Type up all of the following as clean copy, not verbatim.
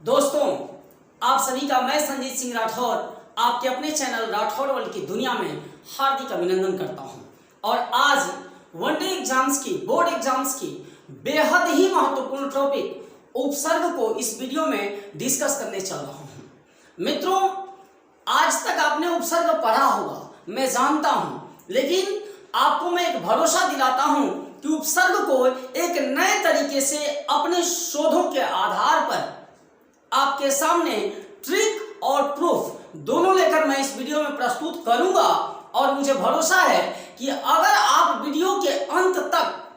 दोस्तों, आप सभी का मैं संजीत सिंह राठौर आपके अपने चैनल राठौर वर्ल्ड की दुनिया में हार्दिक अभिनंदन करता हूं। और आज वनडे एग्जाम्स की बोर्ड एग्जाम्स की बेहद ही महत्वपूर्ण टॉपिक उपसर्ग को इस वीडियो में डिस्कस करने चल रहा हूं। मित्रों, आज तक आपने उपसर्ग पढ़ा होगा, मैं जानता हूं, लेकिन आपको मैं एक भरोसा दिलाता हूं कि उपसर्ग को एक नए तरीके से अपने शोधों के आधार पर आपके सामने ट्रिक और प्रूफ दोनों लेकर मैं इस वीडियो में प्रस्तुत करूंगा। और मुझे भरोसा है कि अगर आप वीडियो के अंत तक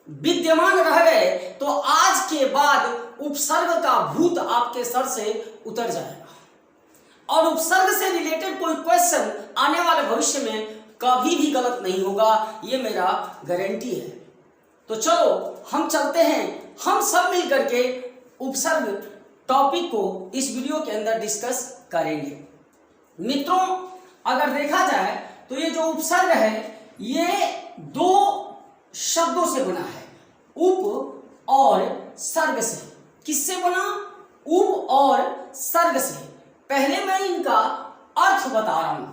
विद्यमान रह गए तो आज के बाद उपसर्ग का भूत आपके सर से उतर जाएगा और उपसर्ग से रिलेटेड कोई क्वेश्चन आने वाले भविष्य में कभी भी गलत नहीं होगा, ये मेरा गारंटी है। तो चलो हम चलते हैं, हम सब मिलकर के उपसर्ग टॉपिक को इस वीडियो के अंदर डिस्कस करेंगे। मित्रों, अगर देखा जाए तो ये जो उपसर्ग है ये दो शब्दों से बना है, उप और सर्ग से। किससे बना? उप और सर्ग से। पहले मैं इनका अर्थ बता रहा हूं।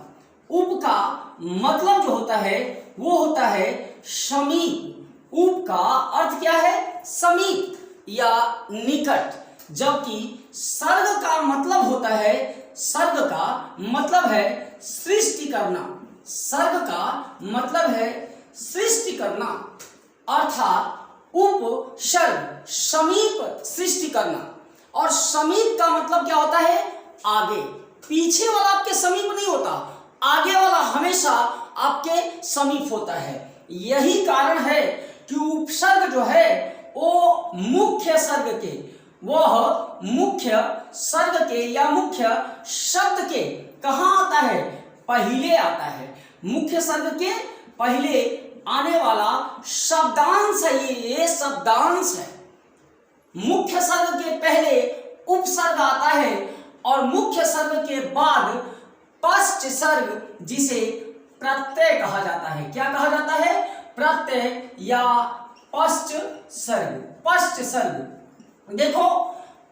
उप का मतलब जो होता है वो होता है समीप। उप का अर्थ क्या है? समीप या निकट। जबकि सर्ग का मतलब होता है, सर्ग का मतलब है सृष्टि करना। सर्ग का मतलब है सृष्टि करना, अर्थात उपसर्ग समीप सृष्टि करना। और समीप का मतलब क्या होता है? आगे। पीछे वाला आपके समीप नहीं होता, आगे वाला हमेशा आपके समीप होता है। यही कारण है कि उपसर्ग जो है वो मुख्य सर्ग के, वह मुख्य सर्ग के या मुख्य शब्द के कहां आता है? पहले आता है। मुख्य सर्ग के पहले आने वाला शब्दांश है, ये शब्दांश है। मुख्य सर्ग के पहले उपसर्ग आता है और मुख्य सर्ग के बाद पश्च सर्ग, जिसे प्रत्यय कहा जाता है। क्या कहा जाता है? प्रत्यय या पश्च सर्ग। पश्च सर्ग देखो,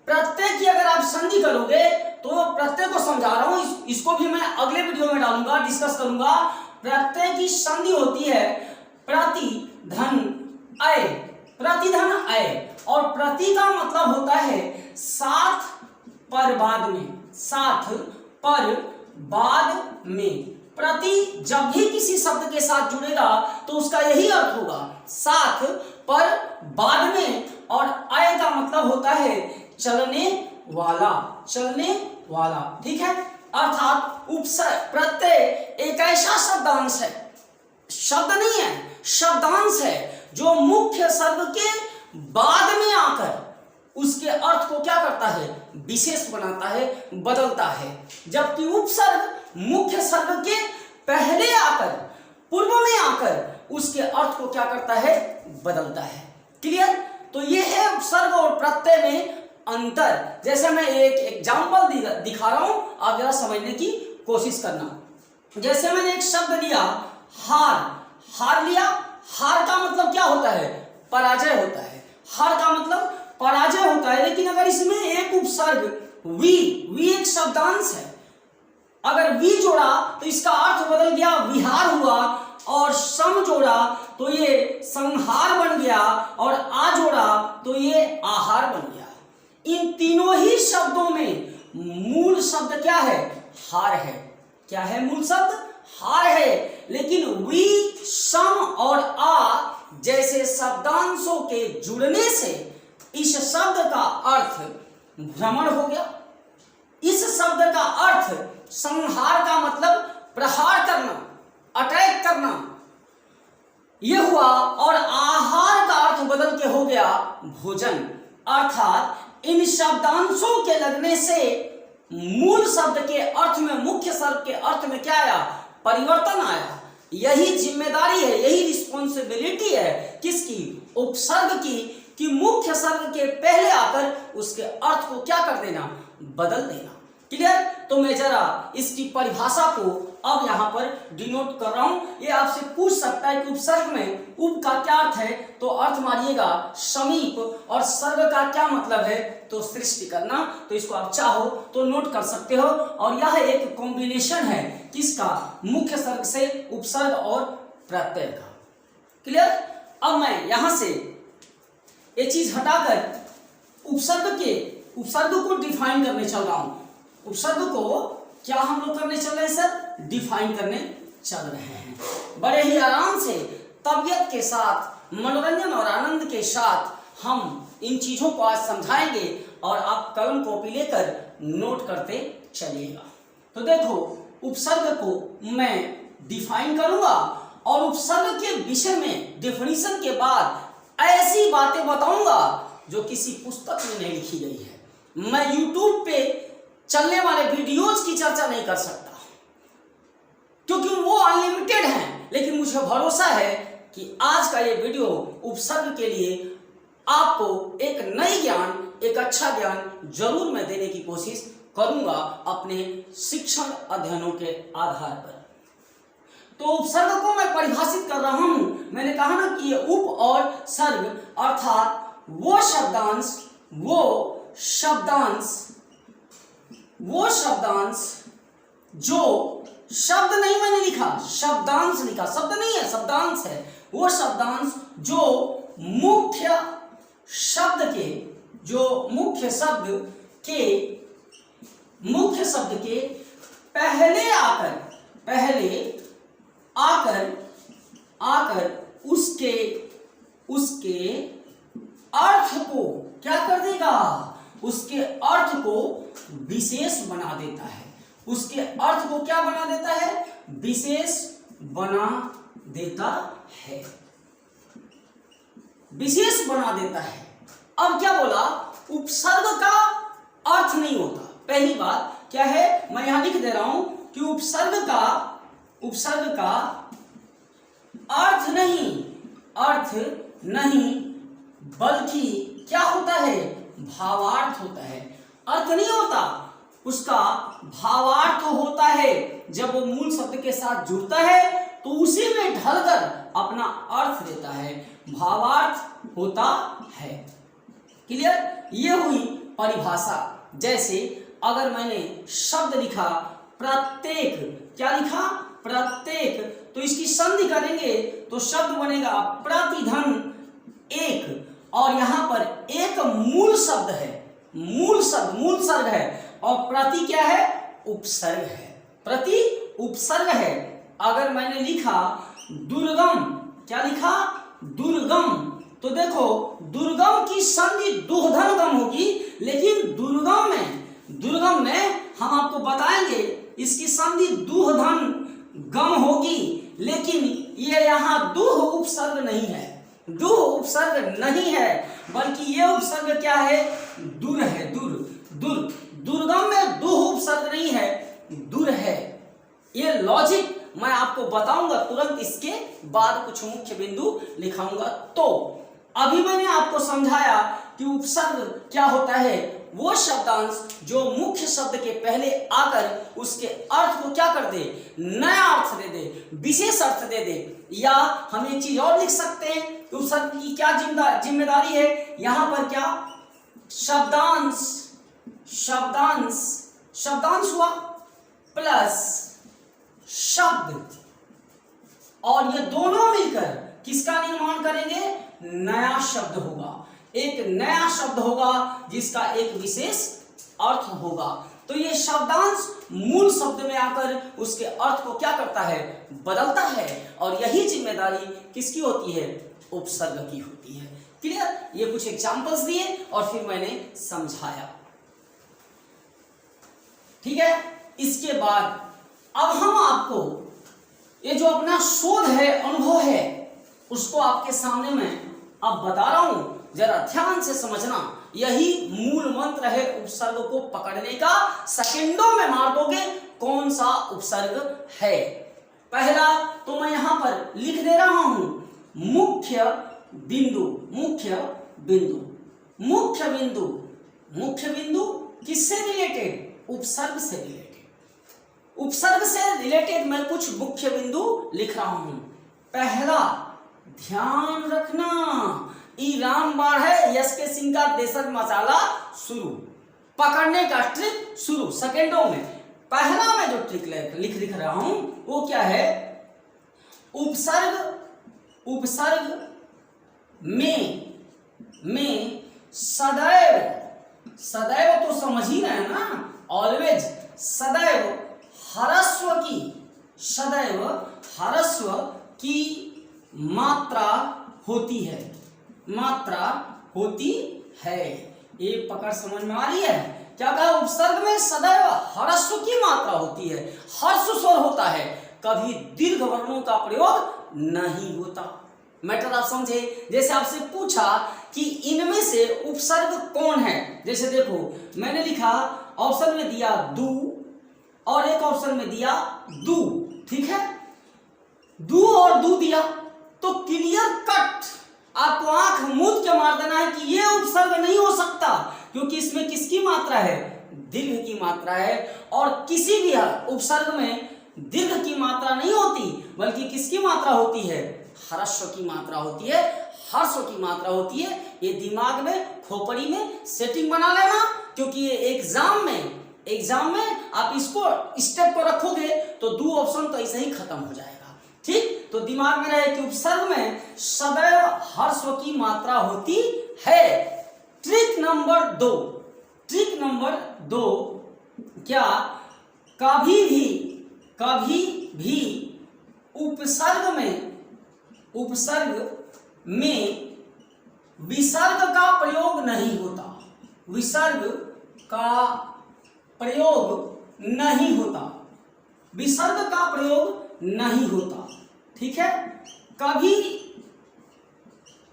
प्रत्यय की अगर आप संधि करोगे तो प्रत्यय को समझा रहा हूं, इसको भी मैं अगले वीडियो में डालूंगा, डिस्कस करूंगा। प्रत्यय की संधि होती है प्रति धन अय। प्रतिधन अय, और प्रति का मतलब होता है साथ पर बाद में। साथ पर बाद में प्रति जब भी किसी शब्द के साथ जुड़ेगा तो उसका यही अर्थ होगा, साथ पर बाद में। और अय का मतलब होता है चलने वाला, चलने वाला। ठीक है, अर्थात उपसर्ग प्रत्यय एक ऐसा शब्दांश है, शब्द नहीं है, शब्दांश है, जो मुख्य सर्ग के बाद में आकर उसके अर्थ को क्या करता है? विशेष बनाता है, बदलता है। जबकि उपसर्ग मुख्य सर्ग के पहले आकर, पूर्व में आकर उसके अर्थ को क्या करता है? बदलता है। क्लियर? तो ये है उपसर्ग और प्रत्यय में अंतर। जैसे मैं एक एग्जांपल दिखा रहा हूं, आप जरा समझने की कोशिश करना। जैसे मैंने एक शब्द लिया हार। हार लिया, हार का मतलब क्या होता है? पराजय होता है। हार का मतलब पराजय होता है। लेकिन अगर इसमें एक उपसर्ग वी एक शब्दांश है, अगर वी जोड़ा तो इसका अर्थ बदल गया, विहार हुआ। और सम जोड़ा तो ये संहार बन गया, और आ जोड़ा तो ये आहार बन गया। इन तीनों ही शब्दों में मूल शब्द क्या है? हार है। क्या है मूल शब्द? हार है। लेकिन वी, सम और आ जैसे शब्दांशों के जुड़ने से इस शब्द का अर्थ भ्रमण हो गया। इस शब्द का अर्थ संहार का मतलब प्रहार करना, अटैक करना, यह हुआ। और आहार का अर्थ बदल के हो गया भोजन। अर्थात इन शब्दांशों के लगने से मूल शब्द के अर्थ में, मुख्य शब्द के अर्थ में क्या आया? परिवर्तन आया। यही जिम्मेदारी है, यही रिस्पॉन्सिबिलिटी है किसकी? उपसर्ग की, कि मुख्य शब्द के पहले आकर उसके अर्थ को क्या कर देना? बदल देना। क्लियर? तो मैं जरा इसकी परिभाषा को अब यहाँ पर डिनोट कर रहा हूं। ये आपसे पूछ सकता है कि उपसर्ग में उप का क्या अर्थ है, तो अर्थ मानिएगा समीप, और सर्ग का क्या मतलब है, तो सृष्टि करना। तो इसको आप चाहो तो नोट कर सकते हो। और यह एक कॉम्बिनेशन है किसका, मुख्य सर्ग से उपसर्ग और प्रत्यय का। क्लियर। अब मैं यहां से ये चीज हटाकर उपसर्ग को डिफाइन करने चल रहा हूं। उपसर्ग को क्या हम लोग करने चल रहे हैं सर, डिफाइन करने चल रहे हैं। बड़े ही आराम से, तबियत के साथ, मनोरंजन और आनंद के साथ हम इन चीजों को आज समझाएंगे और आप कलम कॉपी लेकर नोट करते चलिएगा। तो देखो, उपसर्ग को मैं डिफाइन करूंगा और उपसर्ग के विषय में डेफिनेशन के बाद ऐसी बातें बताऊंगा जो किसी पुस्तक में नहीं लिखी गई है। मैं YouTube पे चलने वाले वीडियोज की चर्चा नहीं कर सकता क्योंकि वो अनलिमिटेड हैं, लेकिन मुझे भरोसा है कि आज का ये वीडियो उपसर्ग के लिए आपको एक नई ज्ञान, एक अच्छा ज्ञान जरूर मैं देने की कोशिश करूंगा अपने शिक्षण अध्ययनों के आधार पर। तो उपसर्ग को मैं परिभाषित कर रहा हूं। मैंने कहा ना कि ये उप और सर्ग अर्थात वो शब्दांश जो शब्द नहीं, मैंने लिखा शब्दांश, लिखा शब्द नहीं है, शब्दांश है। वो शब्दांश जो मुख्य शब्द के पहले आकर उसके अर्थ को क्या कर देगा, उसके अर्थ को विशेष बना देता है। उसके अर्थ को क्या बना देता है, विशेष बना देता है, विशेष बना देता है। अब क्या बोला, उपसर्ग का अर्थ नहीं होता। पहली बात क्या है, मैं यहां लिख दे रहा हूं कि उपसर्ग का अर्थ नहीं बल्कि क्या होता है, भावार्थ होता है। अर्थ नहीं होता, उसका भावार्थ होता है। जब वो मूल शब्द के साथ जुड़ता है तो उसी में ढलकर अपना अर्थ देता है, भावार्थ होता है। क्लियर। ये हुई परिभाषा। जैसे अगर मैंने शब्द लिखा प्रत्येक, क्या लिखा, प्रत्येक, तो इसकी संधि करेंगे तो शब्द बनेगा प्रतिधन एक, और यहां पर एक मूल शब्द है, मूल सर्ग है, और प्रति क्या है, उपसर्ग है, प्रति उपसर्ग है। अगर मैंने लिखा दुर्गम, क्या लिखा, दुर्गम, तो देखो दुर्गम की संधि दुर्धन गम होगी, लेकिन दुर्गम में हम आपको बताएंगे इसकी संधि दुर्धन गम होगी, लेकिन ये यहाँ दुह उपसर्ग नहीं है, दुह उपसर्ग नहीं है, बल्कि ये उपसर्ग क्या है, दुर है, दुर्गम में दुह उपसर्ग नहीं है, दुर है। ये लॉजिक मैं आपको बताऊंगा तुरंत, इसके बाद कुछ मुख्य बिंदु लिखाऊंगा। तो अभी मैंने आपको समझाया कि उपसर्ग क्या होता है, वो शब्दांश जो मुख्य शब्द के पहले आकर उसके अर्थ को क्या कर दे, नया अर्थ दे दे, विशेष अर्थ दे दे। या हम एक चीज और लिख सकते हैं, उपसर्ग की क्या जिम्मेदारी है, यहां पर क्या, शब्दांश हुआ प्लस शब्द, और ये दोनों मिलकर किसका निर्माण करेंगे, नया शब्द होगा, एक नया शब्द होगा जिसका एक विशेष अर्थ होगा। तो ये शब्दांश मूल शब्द में आकर उसके अर्थ को क्या करता है, बदलता है, और यही जिम्मेदारी किसकी होती है, उपसर्ग की होती है। क्लियर। ये कुछ एग्जांपल्स दिए और फिर मैंने समझाया। ठीक है। इसके बाद अब हम आपको ये जो अपना शोध है, अनुभव है, उसको आपके सामने मैं अब बता रहा हूं, जरा ध्यान से समझना। यही मूल मंत्र है उपसर्ग को पकड़ने का। सेकंडों में मार दोगे कौन सा उपसर्ग है। पहला तो मैं यहां पर लिख दे रहा हूं, मुख्य बिंदु। मुख्य बिंदु किससे रिलेटेड, उपसर्ग से रिलेटेड। उपसर्ग से रिलेटेड मैं कुछ मुख्य बिंदु लिख रहा हूं। पहला, ध्यान रखना, ई रामबाण है, यस के सिंह का देशज मसाला शुरू, पकड़ने का ट्रिक शुरू, सेकेंडों में। पहला मैं जो ट्रिक लिख रहा हूं वो क्या है, उपसर्ग में सदैव तो समझ ही रहे हैं ना, ऑलवेज, सदैव ह्रस्व की मात्रा होती है। ये पकड़ समझ में आ रही है? क्या कहा, उपसर्ग में सदैव ह्रस्व की मात्रा होती है, हर्ष स्वर होता है, कभी दीर्घ वर्णों का प्रयोग नहीं होता। मैटर आप समझे? जैसे आपसे पूछा कि इनमें से उपसर्ग कौन है, जैसे देखो मैंने लिखा, ऑप्शन में दिया दू और एक ऑप्शन में दिया दू, ठीक है, दू और दू दिया तो क्लियर कट आपको आंख मूंद के मार देना है कि ये उपसर्ग नहीं हो सकता, क्योंकि इसमें किसकी मात्रा है, दीर्घ की मात्रा है। और किसी भी उपसर्ग में दीर्घ की मात्रा नहीं होती, बल्कि किसकी मात्रा होती है, ह्रस्व की मात्रा होती है, हर्ष की मात्रा होती है। ये दिमाग में, खोपड़ी में सेटिंग बना लेना, क्योंकि ये एग्जाम में आप इसको स्टेप पर रखोगे तो दो ऑप्शन तो ऐसे ही खत्म हो जाएगा। ठीक, तो दिमाग में रहे कि उपसर्ग में सदैव ह्रस्व की मात्रा होती है। ट्रिक नंबर दो, क्या कभी भी उपसर्ग में विसर्ग का प्रयोग नहीं होता, विसर्ग का प्रयोग नहीं होता, ठीक है। कभी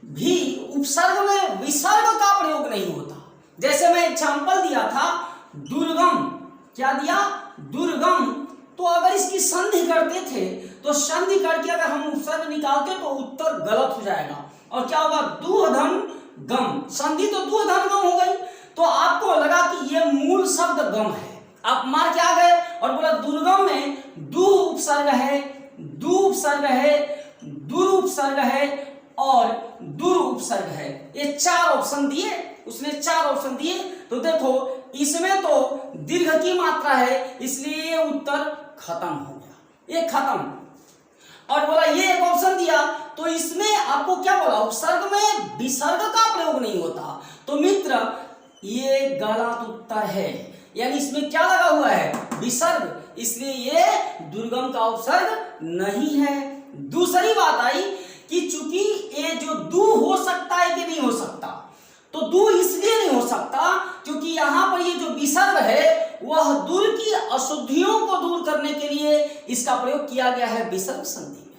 भी उपसर्ग में विसर्ग का प्रयोग नहीं होता। जैसे मैं एग्जांपल दिया था दुर्गम, क्या दिया, दुर्गम, तो अगर इसकी संधि करते थे तो संधि करके अगर हम उपसर्ग निकालते तो उत्तर गलत हो जाएगा, और क्या होगा, दुधन गम, संधि तो दुधन गम हो गई। तो आपको लगा कि ये मूल शब्द गम है, आप मार के आ गए और बोला दुर्गम में दु उपसर्ग है, दु उपसर्ग है, दुर उपसर्ग है और दुर उपसर्ग है। ये चार ऑप्शन दिए, उसने चार ऑप्शन दिए, तो देखो इसमें तो दीर्घ की मात्रा है, इसलिए ये उत्तर खत्म हो गया, ये खत्म। और बोला ये एक ऑप्शन दिया, तो इसमें आपको क्या बोला, उपसर्ग में विसर्ग का प्रयोग नहीं होता। तो मित्र ये गलत उत्तर है, यानी इसमें क्या लगा हुआ है, विसर्ग, इसलिए ये दुर्गम का उपसर्ग नहीं है। दूसरी बात आई कि चूंकि ये जो दू हो सकता है कि नहीं हो सकता, तो दू इसलिए नहीं हो सकता क्योंकि यहां पर ये जो विसर्ग है वह दूर की अशुद्धियों को दूर करने के लिए इसका प्रयोग किया गया है विसर्ग संधि में।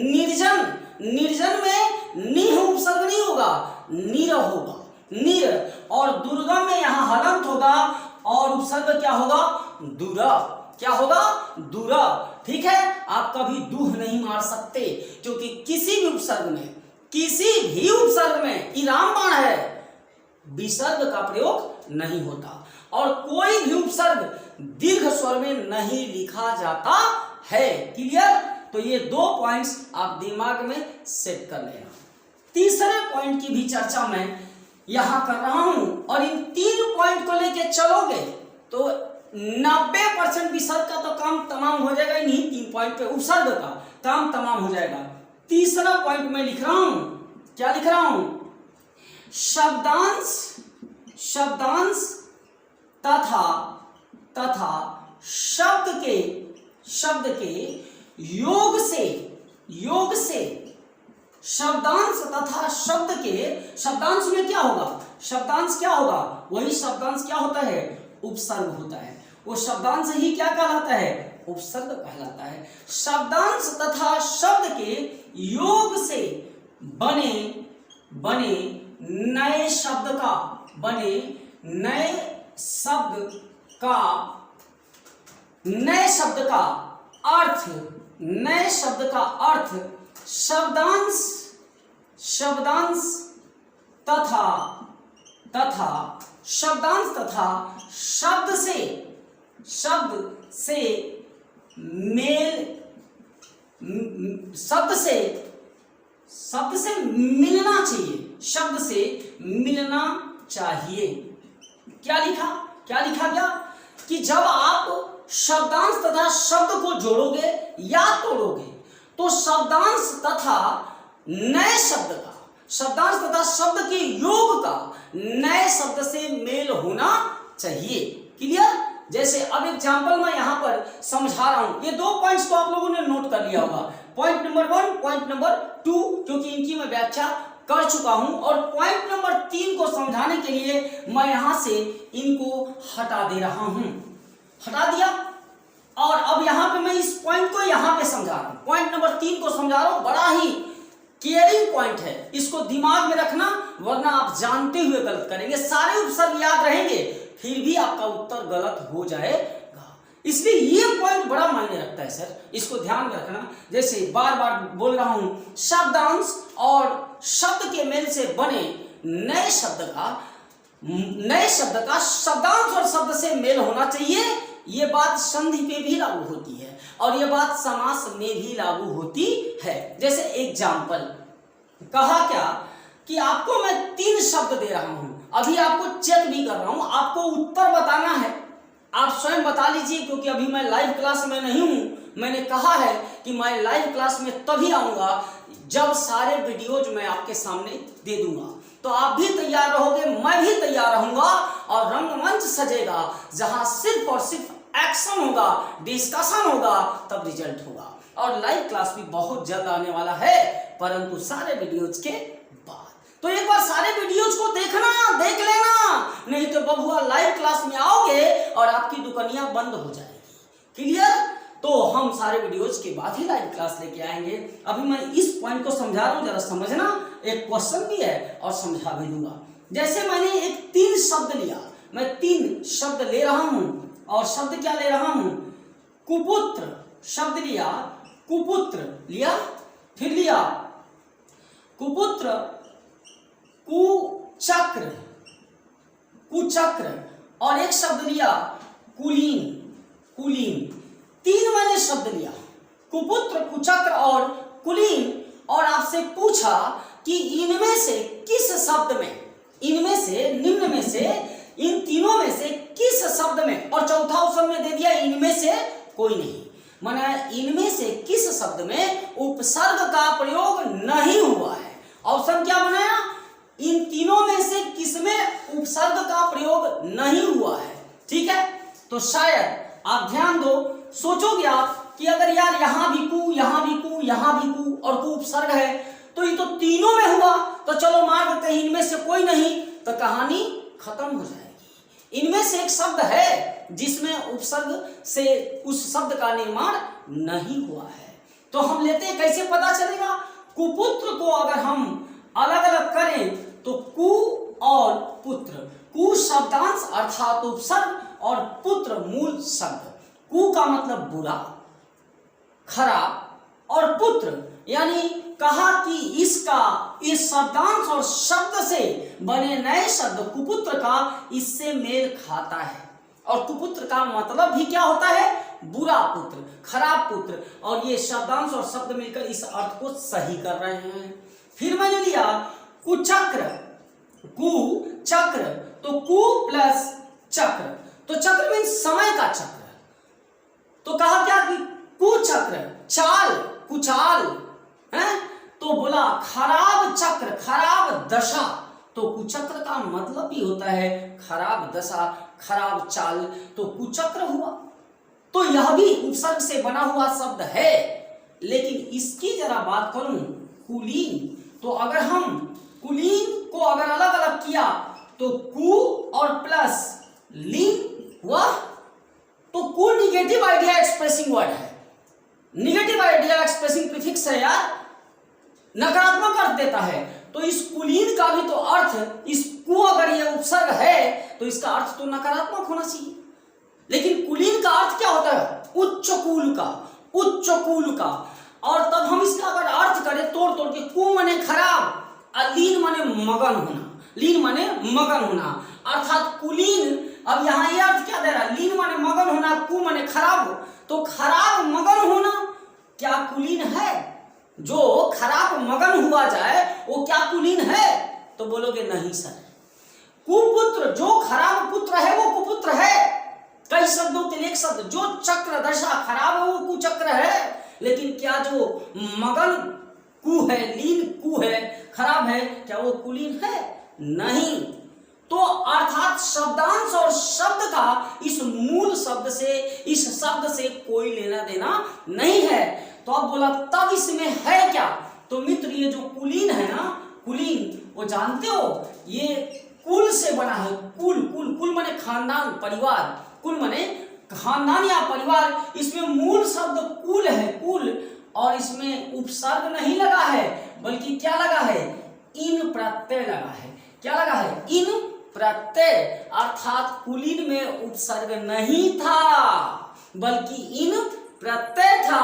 निर्जन में निह उपसर्ग नहीं होगा, निर होगा, निर, और दुर्गम में यहां हलंत होगा और उपसर्ग क्या होगा, दूरा, क्या होगा, दूरा, ठीक है। आप कभी दूह नहीं मार सकते, क्योंकि किसी भी उपसर्ग में इरामबाण है, विसर्ग का प्रयोग नहीं होता, और कोई भी उपसर्ग दीर्घ स्वर में नहीं लिखा जाता है। क्लियर? तो ये दो पॉइंट्स आप दिमाग में सेट कर लेना। तीसरे पॉइंट की भी चर्चा मैं यहां कर रहा हूं, और इन तीन पॉइंट को लेके चलोगे तो 90% विसर्ग का तो काम तमाम हो जाएगा, इन्हीं 3 पॉइंट पे उपसर्ग का काम तमाम हो जाएगा। तीसरा पॉइंट मैं लिख रहा हूं, क्या लिख रहा हूं, शब्दांश तथा शब्द के योग से शब्दांश तथा शब्दांश में क्या होगा, शब्दांश क्या होगा, वही शब्दांश क्या होता है, उपसर्ग होता है। वो शब्दांश ही क्या कहलाता है, उपसर्ग कहलाता है। शब्दांश तथा शब्द के योग से बने नए शब्द का अर्थ शब्दांश तथा शब्द से मेल, शब्द से मिलना चाहिए, शब्द से मिलना चाहिए। क्या लिखा गया कि जब आप शब्दांश तथा शब्द को जोड़ोगे या तोड़ोगे तो शब्दांश तथा नए शब्द का, शब्दांश तथा शब्द के योग का नए शब्द से मेल होना चाहिए। क्लियर? जैसे अब एग्जाम्पल मैं यहां पर समझा रहा हूं, ये 2 पॉइंट्स को आप लोगों ने नोट कर लिया होगा, पॉइंट नंबर 1, पॉइंट नंबर 2, क्योंकि इनकी मैं व्याख्या कर चुका हूं, और पॉइंट नंबर 3 को समझाने के लिए मैं यहां से इनको हटा दे रहा हूं। हटा दिया, और अब यहां पे मैं इस पॉइंट को यहां पे समझा रहा हूं, पॉइंट नंबर 3 को समझा रहा हूं। बड़ा ही केयरिंग पॉइंट है, इसको दिमाग में रखना, वरना आप जानते हुए गलत करेंगे। सारे उपसर्ग याद रहेंगे फिर भी आपका उत्तर गलत हो जाएगा, इसलिए ये पॉइंट बड़ा मायने रखता है सर, इसको ध्यान में रखना। जैसे बार बार बोल रहा हूं, शब्दांश और शब्द के मेल से बने नए शब्द का शब्दांश और शब्द से मेल होना चाहिए। ये बात संधि पे भी लागू होती है और ये बात समास में भी लागू होती है। जैसे एग्जाम्पल कहा क्या कि आपको मैं 3 शब्द दे रहा हूं, अभी आपको चेक भी कर रहा हूं, आपको उत्तर बताना है, आप स्वयं बता लीजिए, क्योंकि अभी मैं लाइव क्लास में नहीं हूं। मैंने कहा है कि मैं लाइव क्लास में तभी आऊंगा जब सारे वीडियोज मैं आपके सामने दे दूंगा, तो आप भी तैयार रहोगे, मैं भी तैयार रहूंगा, और रंगमंच सजेगा जहां सिर्फ और सिर्फ एक्शन होगा, डिस्कशन होगा, तब रिजल्ट होगा। और लाइव क्लास भी बहुत जल्द आने वाला है, परंतु सारे वीडियोज के बाद। तो एक बार सारे वीडियोज को देख लेना, नहीं तो बबुआ लाइव क्लास में आओगे और आपकी दुकानियां बंद हो जाएगी। क्लियर? तो हम सारे वीडियोज के बाद ही लाइव क्लास लेके आएंगे। अभी मैं इस पॉइंट को समझा रहा हूं, जरा समझना, एक क्वेश्चन भी है और समझा भी दूंगा। जैसे मैंने एक 3 शब्द लिया, मैं 3 शब्द ले रहा हूं, और शब्द क्या ले रहा हूं? कुपुत्र शब्द लिया, कुपुत्र लिया, फिर लिया कुपुत्र, कुचक्र, और एक शब्द लिया कुलीन। 3 मैंने शब्द लिया, कुपुत्र, कुचक्र और कुलीन, और आपसे पूछा कि इनमें से किस शब्द में, इनमें से, निम्न में से, इन तीनों में से किस शब्द में, और चौथा ऑप्शन में दे दिया इनमें से कोई नहीं, माना इनमें से किस शब्द में उपसर्ग का प्रयोग नहीं हुआ है। ऑप्शन क्या बनाया? इन तीनों में से किसमें उपसर्ग का प्रयोग नहीं हुआ है। ठीक है, तो शायद आप ध्यान दो, सोचोगे आप कि अगर यार यहां भी कु, यहां भी कु, यहां भी कु और कु उपसर्ग है, तो ये तो तीनों में हुआ, तो चलो मार देते हैं इनमें से कोई नहीं, तो कहानी खत्म हो जाएगी। इनमें से एक शब्द है जिसमें उपसर्ग से उस शब्द का निर्माण नहीं हुआ है, तो हम लेते हैं, कैसे पता चलेगा? कुपुत्र को अगर हम अलग अलग करें तो कु और पुत्र, कु शब्दांश अर्थात उपसर्ग और पुत्र मूल शब्द। कु का मतलब बुरा, खराब, और पुत्र यानी कहा कि इस शब्दांश और शब्द से बने नए शब्द कुपुत्र का इससे मेल खाता है। और कुपुत्र का मतलब भी क्या होता है? बुरा पुत्र, खराब पुत्र, और ये शब्दांश और शब्द मिलकर इस अर्थ को सही कर रहे हैं। फिर मैंने लिया कुचक्र, कुचक्र, तो कु प्लस चक्र, तो चक्र मीन्स समय का चक्र, तो कहा क्या कि कुचक्र, चाल, कुचाल है, तो बोला खराब चक्र, खराब दशा, तो कुचक्र का मतलब भी होता है खराब दशा, खराब चाल, तो कुचक्र हुआ। तो यह भी उपसर्ग से बना हुआ शब्द है, लेकिन इसकी जरा बात करूं कुलीन, तो अगर हम कुलीन को अगर अलग अलग किया तो कु और प्लस लीन हुआ, तो कु निगेटिव आइडिया एक्सप्रेसिंग वर्ड है, निगेटिव आइडिया एक्सप्रेसिंग प्रीफिक्स है यार, नकारात्मक अर्थ देता है। तो इस कुलीन का भी तो अर्थ, इस कु अगर ये उपसर्ग है तो इसका अर्थ तो नकारात्मक होना चाहिए, लेकिन कुलीन का अर्थ क्या होता है? उच्च कुल का, उच्च कुल का। और तब हम इसका अगर अर्थ करें तोड़ तोड़ के, कु माने खराब और लीन माने मगन होना, लीन माने मगन होना, अर्थात कुलीन। अब यहाँ ये अर्थ क्या दे रहा है? लीन माने मगन होना, कु माने खराब, तो खराब मगन होना क्या कुलीन है? जो खराब मगन हुआ जाए वो क्या कुलीन है? तो बोलोगे नहीं सर। कुपुत्र, जो खराब पुत्र है वो कुपुत्र है। कई शब्दों के लिए एक शब्द, जो चक्र दशा खराब है वो कुचक्र है। लेकिन क्या जो मगन कु है, लीन कु है, खराब है, क्या वो कुलीन है? नहीं। तो अर्थात शब्दांश और शब्द का इस मूल शब्द से, इस शब्द से कोई लेना देना नहीं है। तो अब बोला तब इसमें है क्या? तो मित्र ये जो कुलीन है ना, कुलीन, वो जानते हो ये कुल से बना है। कुल, कुल, कुल माने खानदान, परिवार। कुल माने खानदान या परिवार। इसमें मूल शब्द कुल है, कुल, और इसमें उपसर्ग नहीं लगा है, बल्कि क्या लगा है? इन प्रत्यय लगा है। क्या लगा है? इन प्रत्यय। अर्थात कुलीन में उपसर्ग नहीं था, बल्कि इन प्रत्यय था,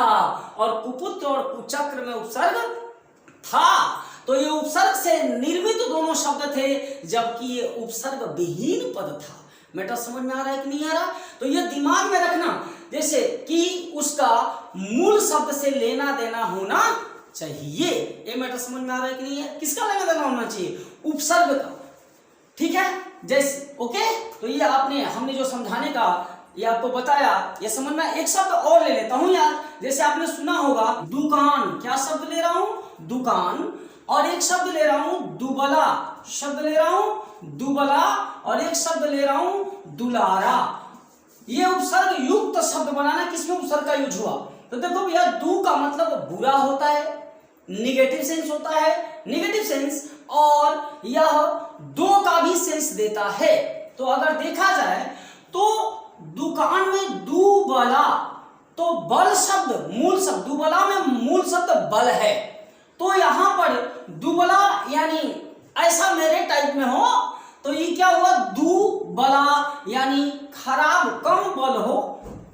और कुपुत्र और कुचक्र में उपसर्ग था। तो ये उपसर्ग से निर्मित दोनों शब्द थे, जबकि ये उपसर्ग विहीन पद था। मैटर समझ में आ रहा है कि नहीं आ रहा? तो ये दिमाग में रखना, जैसे कि उसका मूल शब्द से लेना देना होना चाहिए। ये मैटर समझ में आ रहा है कि नहीं है? किसका लेना देना होना चाहिए? उपसर्ग का। ठीक है, जैसे ओके। तो ये आपने, हमने जो समझाने का ये आपको बताया, ये समझ में। एक शब्द और ले लेता हूं यार, जैसे आपने सुना होगा दुकान। क्या शब्द ले रहा हूं? दुकान। और एक शब्द ले रहा हूं दुबला, शब्द ले रहा हूं दुबला, और एक शब्द ले रहा हूं दुलारा। ये उपसर्ग युक्त शब्द बनाना, किसमें उपसर्ग का यूज हुआ? तो देखो भैया, दू का मतलब बुरा होता है, निगेटिव सेंस होता है, निगेटिव सेंस, और यह दो का भी सेंस देता है। तो अगर देखा जाए तो दुकान में दुबला, तो बल शब्द, मूल शब्द दुबला में मूल शब्द बल है। तो यहां पर दुबला यानी ऐसा मेरे टाइप में हो, तो ये क्या हुआ? दुबला यानी खराब, कम बल हो,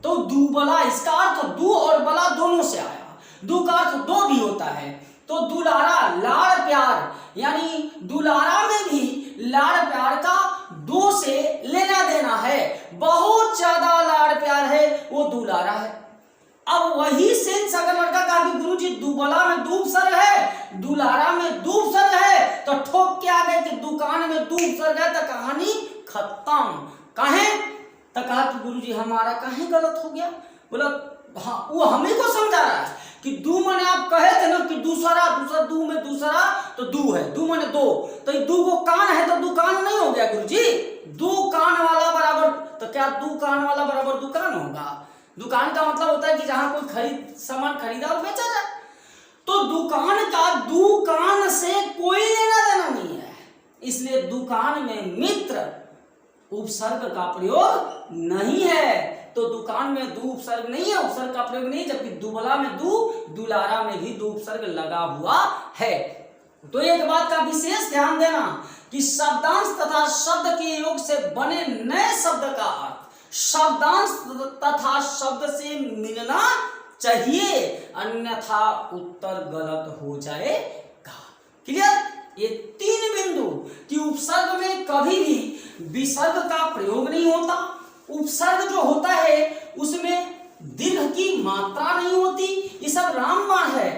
तो दुबला। इसका अर्थ दू और बला दोनों से आया। दू का अर्थ दो भी होता है। तो दुलारा, लाड़ प्यार, यानी दुलारा में भी लाड़ प्यार का दो से लेना देना है। बहुत ज्यादा लाड़ प्यार है, वो दुलारा है। अब वही सेंस अगर लड़का कहा कि गुरुजी दुबला में दू उपसर्ग है, दुलारा में दू उपसर्ग है, तो ठोक के आ गए कि दुकान में दू उपसर्ग है, तो कहानी खत्म। कहे तो कहा कि गुरुजी हमारा कहीं गलत हो गया। बोला हाँ, वो हमें को समझा रहा है कि दू माने आप कहे थे ना कि दूसरा, दूसरा, दू में दूसरा, तो दू है, दू माने दो, तो ये दू को कान है, तो दुकान नहीं हो गया गुरुजी। दू कान वाला बराबर, तो क्या दू कान वाला बराबर दुकान होगा? दुकान का मतलब होता है कि जहां कोई सामान खरीदा और बेचा जाए। तो दुकान का दुकान से कोई लेना देना नहीं है, इसलिए दुकान में मित्र उपसर्ग का प्रयोग नहीं है। तो दुकान में दू उपसर्ग नहीं है, उपसर्ग का प्रयोग नहीं, जबकि दुबला में दू, दुलारा में भी दू उपसर्ग लगा हुआ है। तो एक बात का विशेष ध्यान देना कि शब्दांश तथा शब्द के योग से बने नए शब्द का अर्थ शब्दांश तथा शब्द से मिलना चाहिए, अन्यथा उत्तर गलत हो जाएगा। क्लियर? ये तीन बिंदु कि उपसर्ग में कभी भी विसर्ग का प्रयोग नहीं होता, उपसर्ग जो होता है उसमें दीर्घ की मात्रा नहीं होती, ये सब रामबाण है।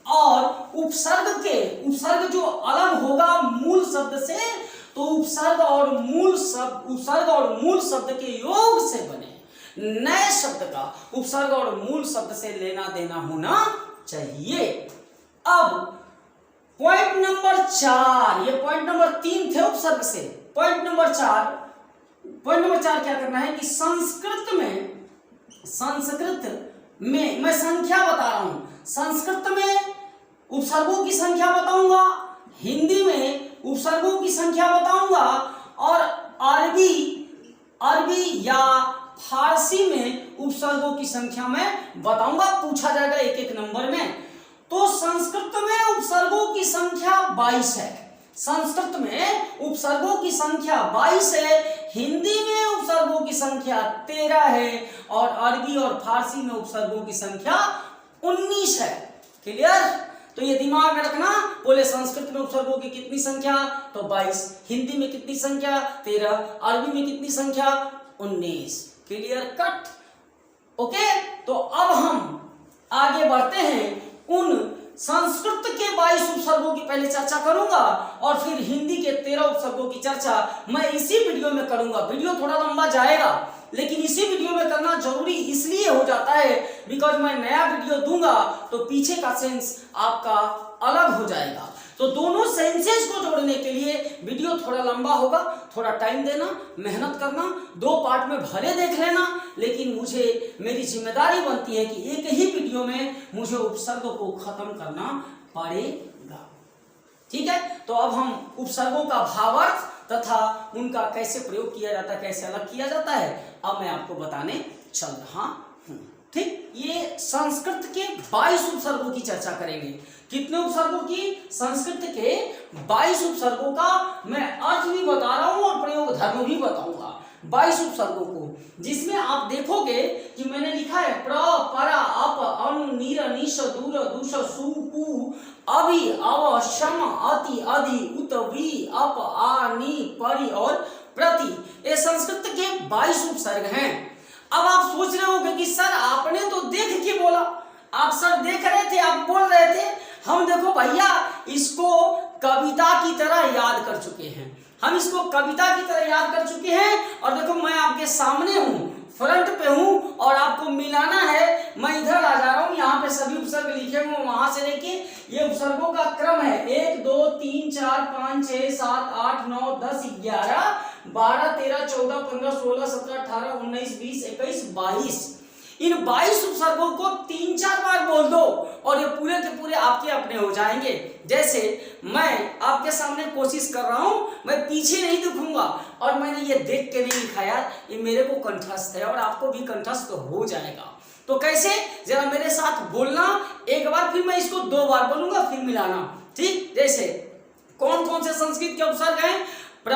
और उपसर्ग जो अलग होगा मूल शब्द से, तो उपसर्ग और मूल शब्द के योग से बने नए शब्द का उपसर्ग और मूल शब्द से लेना देना होना चाहिए। अब पॉइंट नंबर 4, ये पॉइंट नंबर 3 थे उपसर्ग से। पॉइंट नंबर 4 क्या करना है कि संस्कृत में मैं संख्या बता रहा हूं। संस्कृत में उपसर्गों की संख्या बताऊंगा, हिंदी में उपसर्गों की संख्या बताऊंगा, और अरबी या फारसी में उपसर्गों की संख्या मैं बताऊंगा। पूछा जाएगा एक एक नंबर में। तो संस्कृत में उपसर्गों की संख्या 22 है। संस्कृत में उपसर्गों की संख्या 22 है, हिंदी में उपसर्गों की संख्या 13 है, और अरबी और फारसी में उपसर्गों की संख्या 19 है। क्लियर? तो ये दिमाग में रखना। बोले संस्कृत में उपसर्गों की कितनी संख्या? तो 22। हिंदी में कितनी संख्या? 13। अरबी में कितनी संख्या? 19। Clear cut? ओके, तो अब हम आगे बढ़ते हैं। उन संस्कृत के 22 उपसर्गों की पहले चर्चा करूंगा और फिर हिंदी के 13 उपसर्गों की चर्चा मैं इसी वीडियो में करूंगा। वीडियो थोड़ा लंबा जाएगा, लेकिन इसी वीडियो में करना जरूरी इसलिए हो जाता है बिकॉज मैं नया वीडियो दूंगा तो पीछे का सेंस आपका अलग हो जाएगा। तो दोनों सेंसेस को जोड़ने के लिए वीडियो थोड़ा लंबा होगा, थोड़ा टाइम देना, मेहनत करना, 2 पार्ट में भले देख लेना, लेकिन मुझे मेरी जिम्मेदारी बनती है कि एक ही वीडियो में मुझे उपसर्ग को खत्म करना पड़ेगा। ठीक है, तो अब हम उपसर्गों का भावार्थ तथा उनका कैसे प्रयोग किया जाता है, कैसे अलग किया जाता है, अब मैं आपको बताने चल रहा हूं। ठीक, ये संस्कृत के 22 उपसर्गों की चर्चा करेंगे। कितने उपसर्गों की? संस्कृत के 22 उपसर्गों का मैं अर्थ भी बता रहा हूं और प्रयोग धर्म भी बताऊंगा। 22 उपसर्गों को, जिसमें आप देखोगे कि मैंने लिखा है प्र, परा, अप, अनु, नीर, निश, दूर, दुश, सु, कु, अभि, अव, शम, अति, अधि, उत, वि, अप, आ, नि, परि और प्रति। ये संस्कृत के 22 उपसर्ग हैं। अब आप सोच रहे होंगे कि सर आपने तो देख के बोला, आप सर देख रहे थे, आप बोल रहे थे, हम देखो भैया इसको कविता की तरह याद कर चुके हैं। हम इसको कविता की तरह याद कर चुके हैं और देखो मैं आपके सामने हूं, फ्रंट पे हूं और आपको मिलाना है। मैं इधर आ जा रहा हूं, यहाँ पे सभी उपसर्ग लिखे हुए, वहां से लेके ये उपसर्गों का क्रम है 1 2 3 4 5 6 7 8 9 10 11 12 13 14 15 16 17 18 19 20 21 22। इन 22 उपसर्गों को 3-4 बार बोल दो और ये पूरे के पूरे आपके अपने हो जाएंगे। जैसे मैं आपके सामने कोशिश कर रहा हूं, मैं पीछे नहीं दिखूंगा और मैंने ये देख के नहीं लिखा यार, ये मेरे को कंठस्थ है और आपको भी कंठस्थ हो जाएगा। तो कैसे, जरा मेरे साथ बोलना एक बार, फिर मैं इसको 2 बार बोलूंगा, फिर मिलाना। ठीक, जैसे कौन कौन से संस्कृत के उपसर्ग हैं? प्र,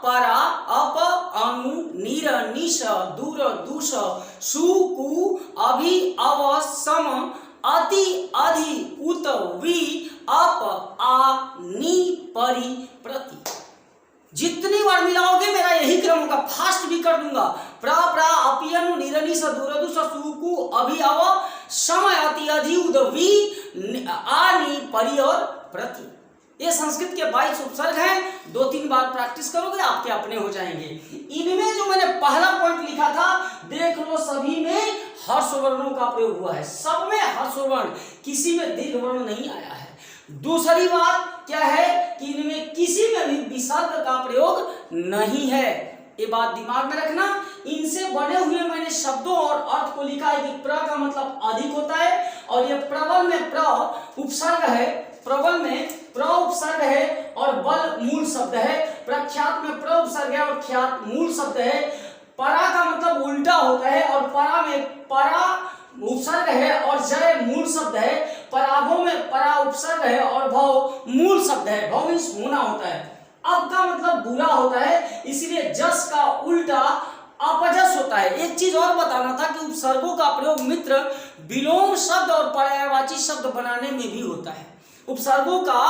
परा, अप, अनु, नीर, निश, दूर, दुश, सु, कु, अभि, अव, सम, अति, अधि, उत, वि, अप, आ, नि, परि, प्रति। जितनी बार मिलाओगे मेरा यही क्रम होगा, फास्ट भी कर दूंगा। प्र, अपि, अनु, नीर, निश, दूर, दुश, सु, कु, अभि, अव, सम, अति, अधि, उत, वि, आ, नि, परि और प्रति। ये संस्कृत के 22 उपसर्ग हैं। 2-3 बार प्रैक्टिस करोगे आपके अपने हो जाएंगे। इनमें जो मैंने पहला पॉइंट लिखा था, देख लो सभी में हर्ष वर्णों का प्रयोग हुआ है, सब में हर्ष वर्ण, किसी में दीर्घ वर्ण नहीं आया है। दूसरी बात क्या है कि इनमें किसी में भी विसर्ग का प्रयोग नहीं है। ये बात दिमाग में रखना। इनसे बने हुए मैंने शब्दों और अर्थ को लिखा है कि प्र का मतलब अधिक होता है और ये प्रबल में प्र उपसर्ग है, प्रबल में प्र उपसर्ग है और बल मूल शब्द है। प्रख्यात में प्र उपसर्ग है और ख्यात मूल शब्द है। परा का मतलब उल्टा होता है और परा में परा उपसर्ग है और जय मूल शब्द है। पराभव में परा उपसर्ग है और भव मूल शब्द है। भव मींस होना होता है। अब का मतलब बुरा होता है, इसलिए जस का उल्टा अपजस होता है। एक चीज और बताना था कि उपसर्गों का प्रयोग मित्र विलोम शब्द और पर्यायवाची शब्द बनाने में भी होता है। उपसर्गों का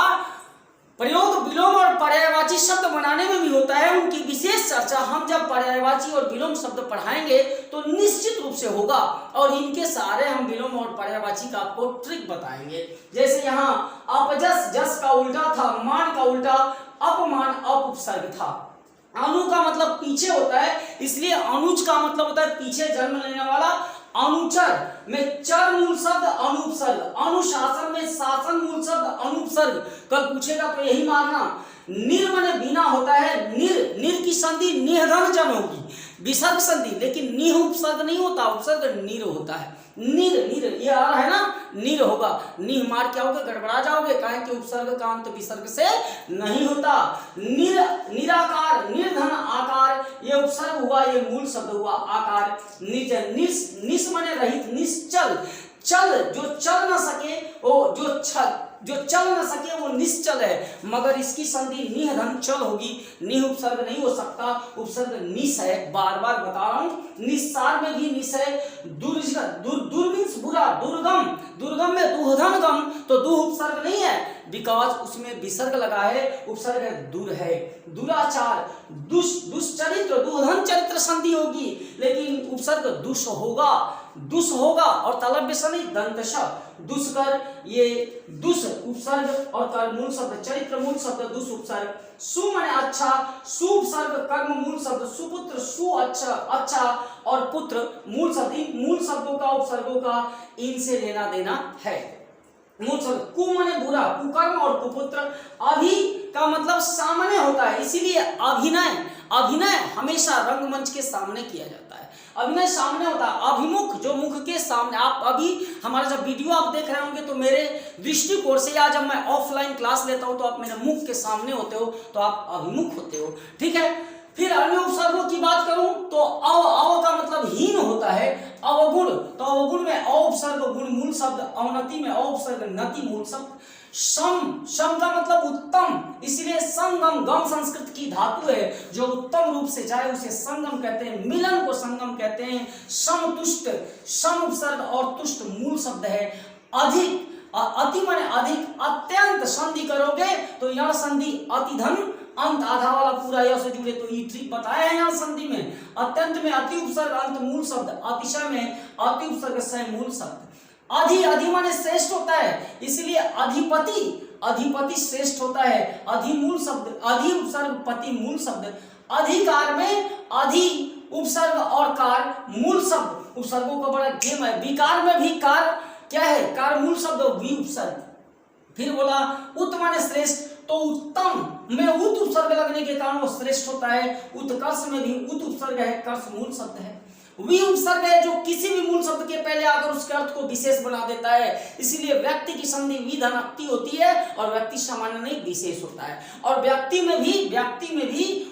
प्रयोग विलोम और पर्यायवाची शब्द बनाने में भी होता है। उनकी विशेष चर्चा हम जब पर्यायवाची और विलोम शब्द पढ़ाएंगे तो निश्चित रूप से होगा और इनके सारे हम विलोम और पर्यायवाची का आपको ट्रिक बताएंगे। जैसे यहाँ अपजस जस का उल्टा था, मान का उल्टा अपमान अप उपसर्ग था। अनु का मतलब पीछे होता है, इसलिए अनुज का मतलब होता है पीछे जन्म लेने वाला। अनुचर में चर मूल शब्द अनुपसर्ग, अनुशासन में शासन मूल शब्द अनुपसर्ग। कल पूछेगा तो यही मारना। निर माने बिना होता है, निर की संधि निहधन जन होगी, विसर्ग संधि, लेकिन निह उपसर्ग नहीं होता, उपसर्ग निर होता है। निर ये आ रहा है ना, निर होगा। निह मार क्या होगा, गड़बड़ा जाओगे, कहें कि उपसर्ग का अंत विसर्ग से नहीं होता। निराकार निर्धन आकार, ये उपसर्ग हुआ, ये मूल शब्द हुआ आकार। निर्जन निस माने रहित, निश्चल चल जो चल न सके, वो जो चल न सके वो निश्चल है, मगर इसकी संधि निह धन चल होगी। निह उपसर्ग नहीं हो सकता, उपसर्ग निस है। बार बार बता रहा हूं, निस्सार में भी निस है। दुर्मींस बुरा, दुर्गम में दुहधन गम, तो दुह उपसर्ग नहीं है, बिकॉज उसमें विसर्ग लगा है, उपसर्ग है दुर है। दुराचार, दुष्चरित्र, दुर्धन चरित्र संधि होगी, लेकिन उपसर्ग दुष होगा, दुष होगा। और तलव्य से नहीं, दंतश, दुष्कर, ये दुष उपसर्ग और कर मूल शब्द, चरित्र मूल शब्द, दुष उपसर्ग। सु माने अच्छा, सु उपसर्ग कर्म मूल शब्द, सुपुत्र, सु अच्छा, अच्छा और पुत्र मूल शब्द। इन मूल शब्दों का, उपसर्गों का इनसे लेना देना है। मूल शब्द कु माने बुरा, कुकर्म और कुपुत्र। अभि का मतलब सामने होता है, इसीलिए अभिनय, अभिनय हमेशा रंगमंच के सामने किया जाता है। अभिनय सामने होता है, अभिमुख जो मुख के सामने। आप अभी हमारा जब वीडियो आप देख रहे होंगे तो मेरे दृष्टिकोण से, या जब मैं ऑफलाइन क्लास लेता हूं तो आप मेरे मुख के सामने होते हो, तो आप अभिमुख होते हो, ठीक है। फिर अन्य उपसर्गों की बात करूं तो अव का मतलब हीन होता है, अवगुण, तो अवगुण में अ उपसर्ग गुण मूल शब्द, अवनति में अ उपसर्ग नति मूल शब्द। सम, सम का मतलब उत्तम, इसलिए संगम, गम संस्कृत की धातु है, जो उत्तम रूप से जाए उसे संगम कहते हैं, मिलन को संगम कहते हैं। समतुष्ट, सम उपसर्ग और तुष्ट मूल शब्द है। अधिक, अति माने अधिक, अत्यंत संधि करोगे तो यह संधि अतिधन, अंत आधा वाला पूरा यह से जुड़े, तो ये ट्रिक बताया है यहाँ संधि में। अत्यंत में अति उपसर्ग अंत मूल शब्द, अतिशय में अति उपसर्ग सय मूल शब्द। अधि, अधि माने श्रेष्ठ होता है, इसलिए अधिपति, अधिपति श्रेष्ठ होता है। अधि मूल शब्द, अधि उपसर्ग पति मूल शब्द। अधिकार में अधि उपसर्ग और कार मूल शब्द। उपसर्गों का बड़ा गेम है। विकार में भी कार क्या है, कार मूल शब्द वी उपसर्ग। फिर बोला उत माने श्रेष्ठ, तो उत्तम में उत उपसर्ग लगने के कारण वो श्रेष्ठ होता है। उत्कर्ष में भी उत उपसर्ग है, कर्ष मूल शब्द है। वी उपसर्ग है जो किसी भी मूल शब्द के पहले आकर उसके अर्थ को विशेष बना देता है, इसीलिए व्यक्ति की संधि विधनक्ति होती है और व्यक्ति सामान्य नहीं विशेष होता है। और व्यक्ति में भी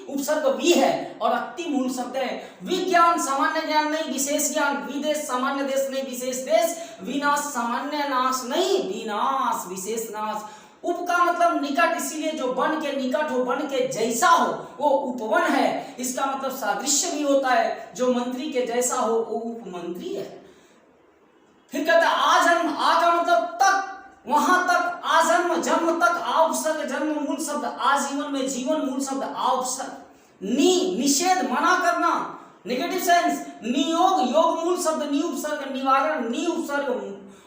उपसर्ग वी है और अक्ति मूल शब्द है। विज्ञान सामान्य ज्ञान नहीं विशेष ज्ञान, विदेश सामान्य देश नहीं विशेष देश, विनाश सामान्य नाश नहीं विनाश विशेष नाश। उप का मतलब निकट, इसीलिए जो वन के निकट हो, वन के जैसा हो वो उपवन है। इसका मतलब सादृश्य भी होता है, जो मंत्री के जैसा हो वो उपमंत्री है। फिर कहता है आजन्म, आ का मतलब तक, वहां तक, आजन्म जन्म तक, आ उपसर्ग जन्म मूल शब्द, आजीवन में जीवन मूल शब्द आ उपसर्ग। नि निषेध मना करना, नेगेटिव सेंस। नियोग योग मूल शब्द, नि उपसर्ग निवारण, नि उपसर्ग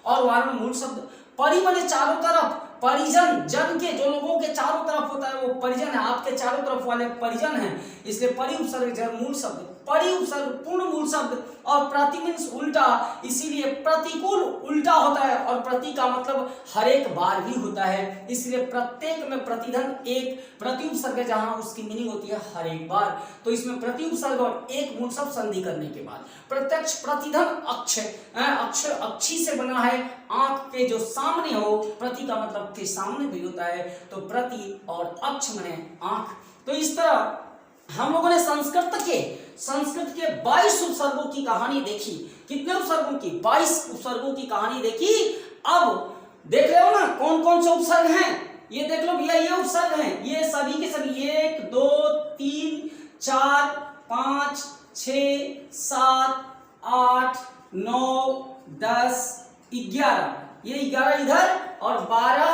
और वारण मूल शब्द। परि माने चारों तरफ, परिजन, जन के जो लोगों के चारों तरफ होता है वो परिजन है, आपके चारों तरफ वाले परिजन हैं, इसलिए परि उपसर्ग जन मूल शब्द। परि उपसर्ग पूर्ण मूल शब्द और प्रति मीन्स उल्टा, इसीलिए प्रतिकूल उल्टा होता है और प्रति का मतलब हर एक बार भी होता है, इसलिए प्रत्येक में प्रतिधन एक प्रति उपसर्ग जहां उसकी मीनिंग होती है हर एक बार। तो इसमें प्रति उपसर्ग और एक मूल शब्द संधि करने के बाद प्रत्यक्ष प्रतिधन अक्ष, अक्षर अक्षी से बना है, आंख के जो सामने हो, प्रति का मतलब के सामने भी होता है, तो प्रति और अक्ष माने आंख। तो इस तरह हम लोगों ने संस्कृत के 22 उपसर्गों की कहानी देखी। कितने उपसर्गों की? 22 उपसर्गों की कहानी देखी। अब देख रहे हो ना कौन कौन से उपसर्ग हैं, ये देख लो भैया, ये उपसर्ग हैं, ये सभी के सभी 1 2 3 4 5 6 7 8 9 10 11, ये 11 इधर और 12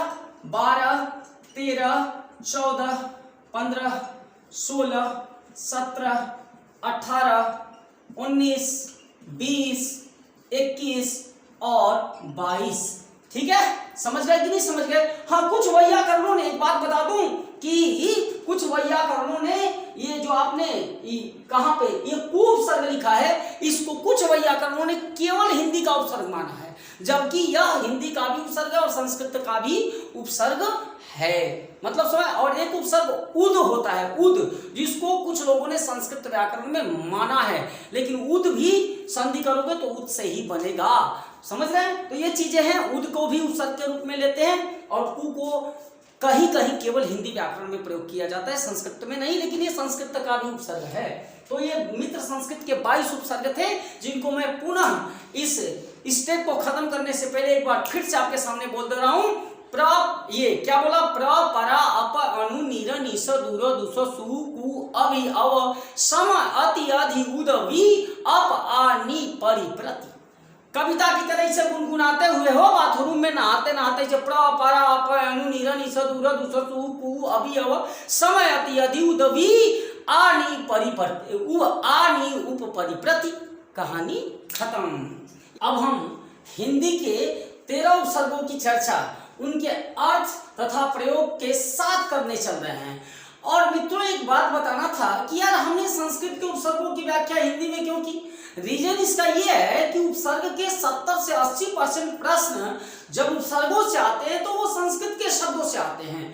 12 13 14 15 16 17 18 19 20 21 और 22। ठीक है, समझ गए कि नहीं समझ गए? हाँ, कुछ वैयाकरणों ने एक बात बता दूं कि कुछ वैयाकरणों ने ये जो आपने कहां पे ये कु उपसर्ग लिखा है, इसको कुछ वैयाकरणों ने केवल हिंदी का उपसर्ग माना है, जबकि यह हिंदी का भी उपसर्ग है और संस्कृत का भी उपसर्ग है। मतलब समझ। और एक उपसर्ग उद होता है, उद, जिसको कुछ लोगों ने संस्कृत व्याकरण में माना है, लेकिन उद भी संधि करोगे तो उद से ही बनेगा। समझ रहे हैं? तो ये चीजें हैं, उद को भी उपसर्ग के रूप में लेते हैं और कु को कहीं कहीं केवल हिंदी व्याकरण में प्रयोग किया जाता है, संस्कृत में नहीं, लेकिन ये संस्कृत का भी उपसर्ग है। तो ये मित्र संस्कृत के 22 उपसर्ग थे, जिनको मैं पुनः इस स्टेप को खत्म करने से पहले एक बार फिर से आपके सामने बोल दे रहा हूं। प्र, ये क्या बोला? प्र, परा, अप, अनु, नीर, निस, दूर, दुस, सु, कु, अभि, अव, सम, अति, अधि, उद, वि, अप, आ, नि, परि, प्रति। कविता की तरह से गुनगुनाते हुए हो बाथरूम में नहाते नहाते से प्र परा अप अनु निरन ईसद उरद उसद उ कु अभि अव समय अति अधि उदवी आनी परिपर्त उ आनी उप परिप्रति। कहानी खत्म। अब हम हिंदी के 13 उपसर्गों की चर्चा उनके अर्थ तथा प्रयोग के साथ करने चल रहे हैं। और मित्रों एक बात बताना था कि यार हमने संस्कृत के उपसर्गों की व्याख्या हिंदी में क्यों की। रीजन इसका यह है कि उपसर्ग के 70 से 80% प्रश्न जब उपसर्गों से आते हैं तो वो संस्कृत के शब्दों से आते हैं।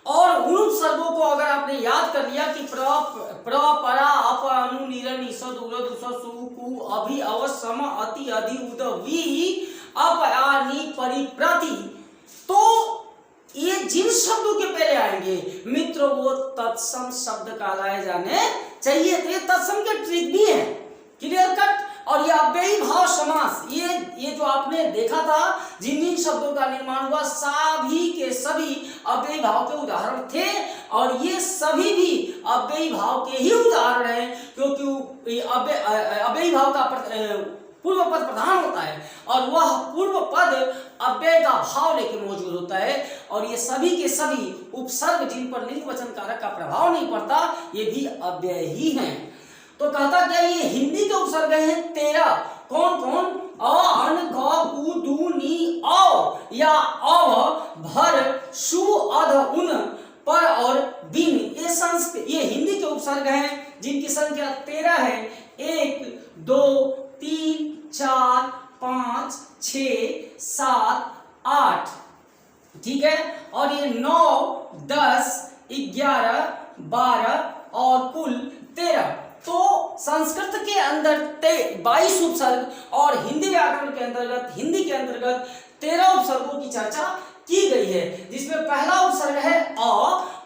और उन उपसर्गों को अगर आपने याद कर लिया कि प्र परा अप अनु निरन ईसद उरद उसद सु कु अभि अव सम अति अधि उद वी अप आनी परिप्रति, तो ये जिन शब्दों के पहले आएंगे मित्रों वो तत्सम शब्द कहलाए जाने चाहिए। तो ये तत्सम के ट्रिक भी है, क्लियर कट। और ये अव्ययी भाव समास, ये जो आपने देखा था जिन जिन शब्दों का निर्माण हुआ सभी के सभी अव्ययी भाव के उदाहरण थे। और ये सभी भी अव्ययी भाव के ही उदाहरण हैं, क्योंकि अव्ययी भाव का पूर्व पद प्रधान होता है और वह पूर्व पद अव्यय का भाव लेके मौजूद होता है। और ये सभी के सभी उपसर्ग जिन पर लिंग वचन कारक का प्रभाव नहीं पड़ता ये भी अव्यय ही हैं। तो कहता क्या ये हिंदी के उपसर्ग हैं 13। कौन कौन? अ अन ग कु दु नी औ या अव भर शु अध उन पर और बिन। ये हिंदी के उपसर्ग हैं जिनकी संख्या 13 है। 1 2 3 4 5 6 7 8, ठीक है। और ये 9 10 11 12 और कुल 13। तो संस्कृत के अंदर 22 उपसर्ग और हिंदी व्याकरण के अंतर्गत हिंदी के अंतर्गत 13 उपसर्गों की चर्चा की गई है, जिसमें पहला उपसर्ग है अ।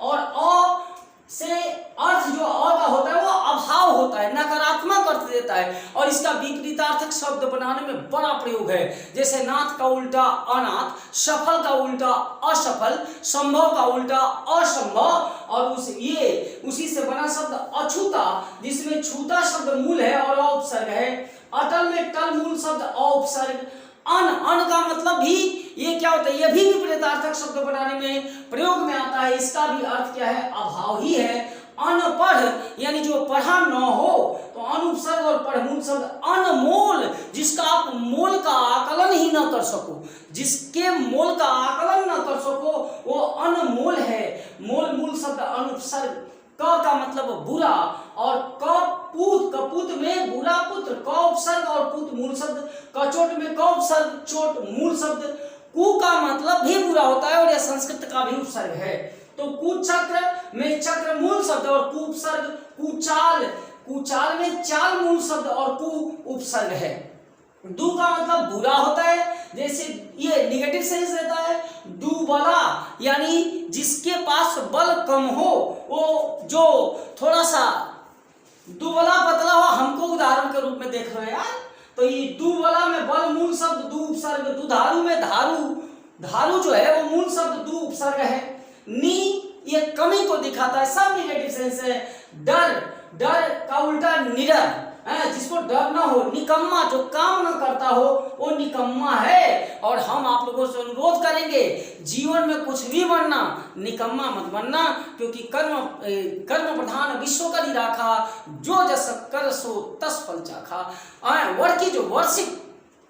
और अ से अर्थ जो अ का होता है वो अभाव होता है, नकारात्मक अर्थ देता है। और इसका विपरीतार्थक शब्द बनाने में बड़ा प्रयोग है, जैसे नाथ का उल्टा अनाथ, सफल का उल्टा असफल, संभव का उल्टा असंभव। और उसी से बना शब्द अछूता, जिसमें छूता शब्द मूल है और अ उपसर्ग है। अटल में टल मूल शब्द अ उपसर्ग। अन का मतलब भी ये क्या होता है, ये भी विपरीतार्थक शब्द बनाने में प्रयोग में आता है। इसका भी अर्थ क्या है, अभाव ही है। अनपढ़ यानी जो पढ़ा न हो, तो अन उपसर्ग और पढ़ मूल शब्द। अनमोल जिसका आप मोल का आकलन ही न कर सको, जिसके मोल का आकलन न कर सको वो अनमोल है। मोल मूल शब्द अन उपसर्ग। क का मतलब बुरा और कपूत, कपूत में बुरा पुत्र, क उपसर्ग और पुत मूल शब्द। कचोट में क उपसर्ग, चोट मूल शब्द। कु का मतलब भी बुरा होता है और यह संस्कृत का भी उपसर्ग है। तो कुचक्र में चक्र मूल शब्द और कु उपसर्ग। कुचाल, कुचाल में चाल मूल शब्द और कु उपसर्ग है। दु का मतलब बुरा होता है, जैसे ये निगेटिव सेंस रहता है। दुबला यानी जिसके पास बल कम हो, वो जो थोड़ा सा दुबला पतला हो, हमको उदाहरण के रूप में देख रहे हो यार। तो ये दुबला में बल मूल शब्द दु उपसर्ग। दुधारू में धारू, धारू जो है वो मूल शब्द दु उपसर्ग है। नी ये कमी को दिखाता है, सब निगेटिव सेंस है। डर, डर का उल्टा निडर, जिसको डर ना हो। निकम्मा जो काम न करता हो वो निकम्मा है। और हम आप लोगों से अनुरोध करेंगे जीवन में कुछ भी बनना, निकम्मा मत बनना, क्योंकि कर्म प्रधान विश्व का राखा, जो जस कर सो तस फल चाखा। वर्की जो वर्षिक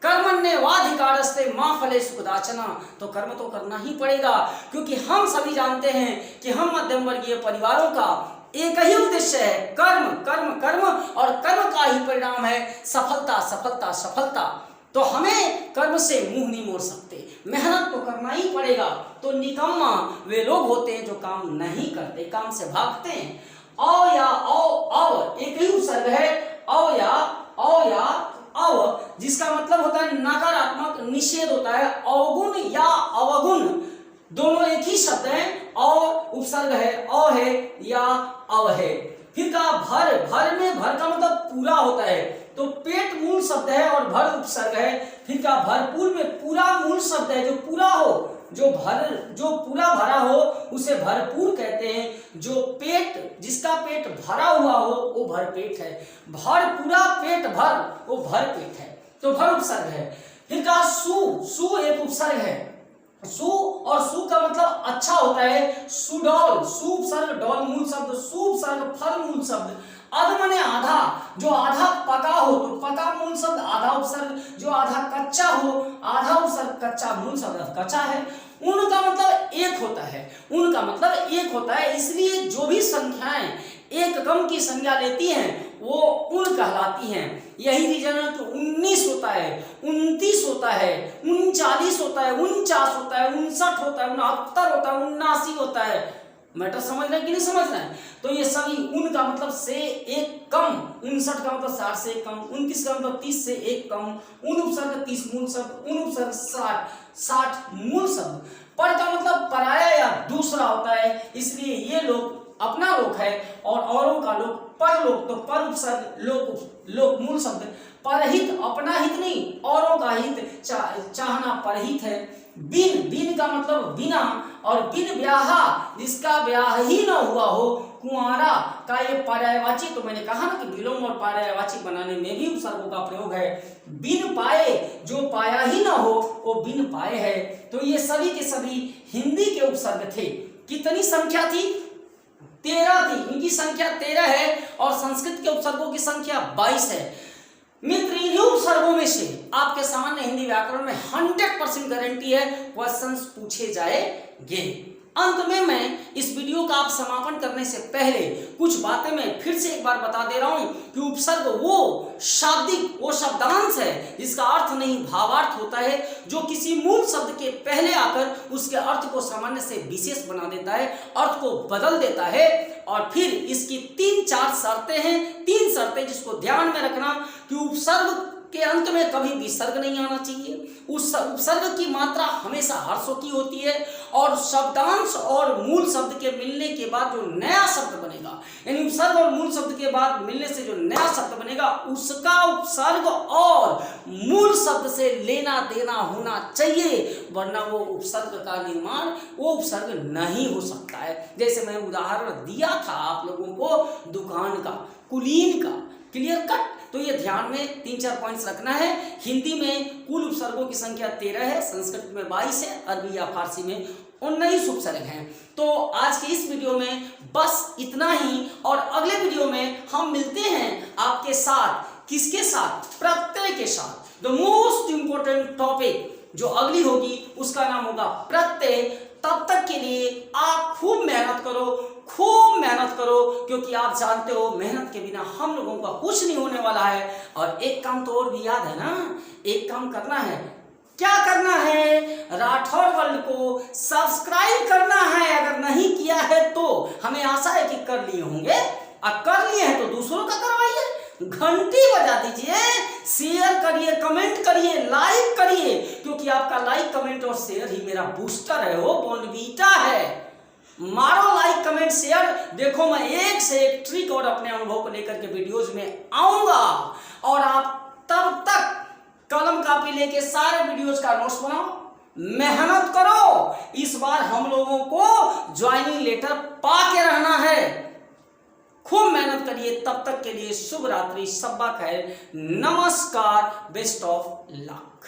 कर्मण्य वाधिकारस्ते मां फले सुखदाचना। तो कर्म तो करना ही पड़ेगा, क्योंकि हम सभी जानते हैं कि हम मध्यम वर्गीय परिवारों का एक ही उद्देश्य है, कर्म कर्म कर्म, और कर्म का ही परिणाम है सफलता सफलता सफलता। तो हमें कर्म से मुंह नहीं मोड़ सकते, मेहनत तो करना ही पड़ेगा। तो निकम्मा वे लोग होते हैं जो काम नहीं करते, काम से भागते हैं। औ या औ अव एक ही उपसर्ग है। औ या अव, जिसका मतलब होता है नकारात्मक, निषेध होता है। अवगुण या अवगुण दोनों एक ही शब्द हैं, और उपसर्ग है, अ है या अव है। फिर का भर, भर में भर का मतलब पूरा होता है, तो पेट मूल शब्द है और भर उपसर्ग है। फिर का भरपूर में पूरा मूल शब्द है, जो पूरा हो, जो पूरा भरा हो उसे भरपूर कहते हैं। जो पेट, जिसका पेट भरा हुआ हो वो भरपेट है। भर पूरा पेट भर, वो भरपेट है, तो भर उपसर्ग है। फिर कहा सु एक उपसर्ग है। सु और सु का मतलब अच्छा होता है। सुडौल, सु उपसर्ग डौल मूल शब्द, सु उपसर्ग फल मूल शब्द। अध माने आधा, जो आधा पका हो तो पका मूल शब्द, आधा उपसर्ग। जो आधा कच्चा हो, आधा उपसर्ग कच्चा मूल शब्द कच्चा है। उनका मतलब एक होता है, उनका मतलब एक होता है। इसलिए जो भी संख्याएं एक कम की संज्ञा लेती हैं वो उन कहलाती हैं। यही रीजन है कि 19 होता है, 29 होता है, 39 होता है, 49 होता है, 59 होता है, 69 होता है, 79 होता है। मैटर समझ रहे हैं कि नहीं समझ रहे हैं? तो ये सभी उन का मतलब से एक कम, 59 का मतलब 60 से एक कम, 29 का मतलब 30 से एक कम, उन उपसर्ग 30 मूल शब्द, उन उपसर्ग 60 मूल शब्द। पर का मतलब पराया या दूसरा होता है। इसलिए ये लोग अपना लोक है और औरों का लोक परलोक। तो पर उपसर्ग लोक मूल शब्द। परहित अपना हित नहीं, औरों का हित चाहना परहित है। बिन का मतलब बिना, और बिन ब्याहा जिसका ब्याह ही न हुआ हो, कुंवारा का ये पर्यायवाची। तो मैंने कहा ना कि विलोम और पर्यायवाची बनाने में भी उपसर्गों का प्रयोग है। बिन पाए, जो पाया ही न हो वो बिन पाए है। तो ये सभी के सभी हिंदी के उपसर्ग थे। कितनी संख्या थी? 13 थी। इनकी संख्या 13 है और संस्कृत के उपसर्गों की संख्या 22 है। मित्र, इन्हीं उपसर्गों में से आपके सामान्य हिंदी व्याकरण में 100% गारंटी है क्वेश्चंस पूछे जाएंगे। अंत में मैं इस वीडियो का आप समापन करने से पहले कुछ बातें मैं फिर से एक बार बता दे रहा हूं कि उपसर्ग वो शाब्दिक, वो शब्दांश है जिसका अर्थ नहीं भावार्थ होता है, जो किसी मूल शब्द के पहले आकर उसके अर्थ को सामान्य से विशेष बना देता है, अर्थ को बदल देता है। और फिर इसकी 3-4 शर्तें हैं, 3 शर्तें जिसको ध्यान में रखना कि उपसर्ग के अंत में कभी विसर्ग नहीं आना चाहिए, उस उपसर्ग की मात्रा हमेशा हर्षों की होती है, और शब्दांश और मूल शब्द के मिलने के बाद जो नया शब्द बनेगा, यानी उपसर्ग और मूल शब्द के बाद मिलने से जो नया शब्द बनेगा उसका उपसर्ग और मूल शब्द से लेना देना होना चाहिए, वरना वो उपसर्ग का निर्माण, वो उपसर्ग नहीं हो सकता है। जैसे मैं उदाहरण दिया था आप लोगों को दुकान का, कुलीन का, क्लियर कट। तो ये ध्यान में 3-4 पॉइंट्स रखना है। हिंदी में कुल उपसर्गों की संख्या 13 है, संस्कृत में 22 है, अरबी या फारसी में 19 उपसर्ग हैं। तो आज के इस वीडियो में बस इतना ही, और अगले वीडियो में हम मिलते हैं आपके साथ। किसके साथ? प्रत्यय के साथ। द मोस्ट इंपोर्टेंट टॉपिक जो अगली होगी उसका नाम होगा प्रत्यय। तब तक के लिए आप खूब मेहनत करो, खूब मेहनत करो, क्योंकि आप जानते हो मेहनत के बिना हम लोगों का कुछ नहीं होने वाला है। और एक काम तो और भी याद है ना, एक काम करना है। क्या करना है? राठौर वर्ल्ड को सब्सक्राइब करना है। अगर नहीं किया है तो हमें आशा है कि कर लिए होंगे, और कर लिए हैं तो दूसरों का करवाइए, घंटी बजा दीजिए, शेयर करिए, कमेंट करिए, लाइक करिए, क्योंकि आपका लाइक कमेंट और शेयर ही मेरा बूस्टर है, वो बॉर्नवीटा है। मारो लाइक कमेंट शेयर। देखो मैं एक से एक ट्रिक और अपने अनुभव को लेकर के वीडियोज में आऊंगा, और आप तब तक कलम कापी लेके सारे वीडियोज का नोट्स बनाओ, मेहनत करो। इस बार हम लोगों को ज्वाइनिंग लेटर पा के रहना है। खूब मेहनत करिए। तब तक के लिए शुभ रात्रि, शब्बा खैर, नमस्कार, बेस्ट ऑफ लक।